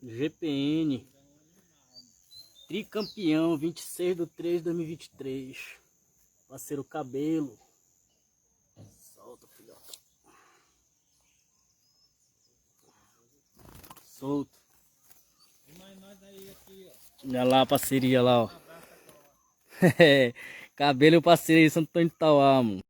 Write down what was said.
GPN. Tricampeão, 26/3/2023. Parceiro Cabelo. Solta, filhote. Solto. Olha lá a parceria lá, ó. Cabelo e parceria Santo Antônio de Tauá, mano.